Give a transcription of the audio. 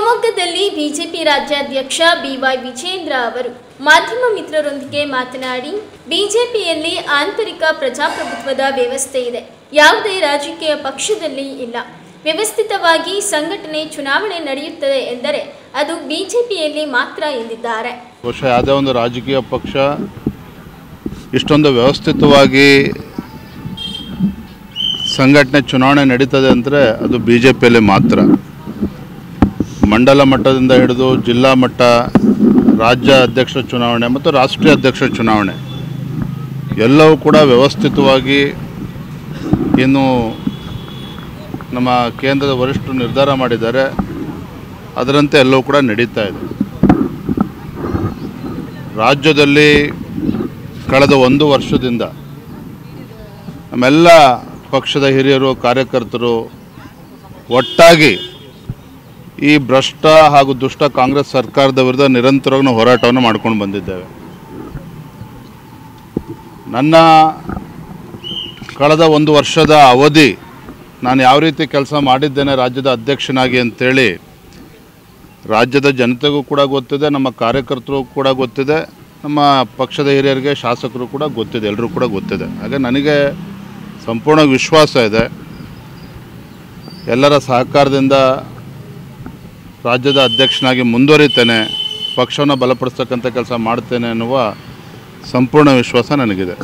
ಶಿವಮೊಗ್ಗದಲ್ಲಿ ಬಿಜೆಪಿ ರಾಜ್ಯಾಧ್ಯಕ್ಷ ಬಿವೈ ವಿಜೇಂದ್ರ ಅವರು ಮಾಧ್ಯಮ ಮಿತ್ರರೊಂದಿಗೆ ಮಾತನಾಡಿ, ಬಿಜೆಪಿಯಲ್ಲಿ ಆಂತರಿಕ ಪ್ರಜಾಪ್ರಭುತ್ವದ ವ್ಯವಸ್ಥೆ ಇದೆ. ಯಾವುದೇ ರಾಜಕೀಯ ಪಕ್ಷದಲ್ಲಿ ಇಲ್ಲ. ವ್ಯವಸ್ಥಿತವಾಗಿ ಸಂಘಟನೆ ಚುನಾವಣೆ ನಡೆಯುತ್ತದೆ ಎಂದರೆ ಅದು ಬಿಜೆಪಿಯಲ್ಲಿ ಮಾತ್ರ ಎಂದಿದ್ದಾರೆ. ಬಹುಶಃ ಯಾವುದೇ ಒಂದು ರಾಜಕೀಯ ಪಕ್ಷ ಇಷ್ಟೊಂದು ವ್ಯವಸ್ಥಿತವಾಗಿ ಸಂಘಟನೆ ಚುನಾವಣೆ ನಡೀತದೆ ಅಂದರೆ ಅದು ಬಿಜೆಪಿಯಲ್ಲಿ ಮಾತ್ರ. ಮಂಡಲ ಮಟ್ಟದಿಂದ ಹಿಡಿದು ಜಿಲ್ಲಾ ಮಟ್ಟ, ರಾಜ್ಯ ಅಧ್ಯಕ್ಷರ ಚುನಾವಣೆ ಮತ್ತು ರಾಷ್ಟ್ರೀಯ ಅಧ್ಯಕ್ಷರ ಚುನಾವಣೆ ಎಲ್ಲವೂ ಕೂಡ ವ್ಯವಸ್ಥಿತವಾಗಿ ಇನ್ನು ನಮ್ಮ ಕೇಂದ್ರದ ವರಿಷ್ಠರು ನಿರ್ಧಾರ ಮಾಡಿದ್ದಾರೆ, ಅದರಂತೆ ಎಲ್ಲವೂ ಕೂಡ ನಡೀತಾ ಇದೆ. ರಾಜ್ಯದಲ್ಲಿ ಕಳೆದ 1 ವರ್ಷದಿಂದ ನಮ್ಮೆಲ್ಲ ಪಕ್ಷದ ಹಿರಿಯರು, ಕಾರ್ಯಕರ್ತರು ಒಟ್ಟಾಗಿ ಈ ಭ್ರಷ್ಟ ಹಾಗೂ ದುಷ್ಟ ಕಾಂಗ್ರೆಸ್ ಸರ್ಕಾರದ ವಿರುದ್ಧ ನಿರಂತರವಾಗಿ ಹೋರಾಟವನ್ನು ಮಾಡ್ಕೊಂಡು ಬಂದಿದ್ದೇವೆ. ನನ್ನ ಕಳೆದ 1 ವರ್ಷದ ಅವಧಿ ನಾನು ಯಾವ ರೀತಿ ಕೆಲಸ ಮಾಡಿದ್ದೇನೆ ರಾಜ್ಯದ ಅಧ್ಯಕ್ಷನಾಗಿ ಅಂತೇಳಿ ರಾಜ್ಯದ ಜನತೆಗೂ ಕೂಡ ಗೊತ್ತಿದೆ, ನಮ್ಮ ಕಾರ್ಯಕರ್ತರು ಕೂಡ ಗೊತ್ತಿದೆ, ನಮ್ಮ ಪಕ್ಷದ ಹಿರಿಯರಿಗೆ, ಶಾಸಕರು ಕೂಡ ಗೊತ್ತಿದೆ, ಎಲ್ಲರೂ ಕೂಡ ಗೊತ್ತಿದೆ. ಹಾಗೆ ನನಗೆ ಸಂಪೂರ್ಣ ವಿಶ್ವಾಸ ಇದೆ, ಎಲ್ಲರ ಸಹಕಾರದಿಂದ ರಾಜ್ಯದ ಅಧ್ಯಕ್ಷನಾಗಿ ಮುಂದುವರಿತೇನೆ, ಪಕ್ಷವನ್ನು ಬಲಪಡಿಸ್ತಕ್ಕಂಥ ಕೆಲಸ ಮಾಡ್ತೇನೆ ಅನ್ನುವ ಸಂಪೂರ್ಣ ವಿಶ್ವಾಸ ನನಗಿದೆ.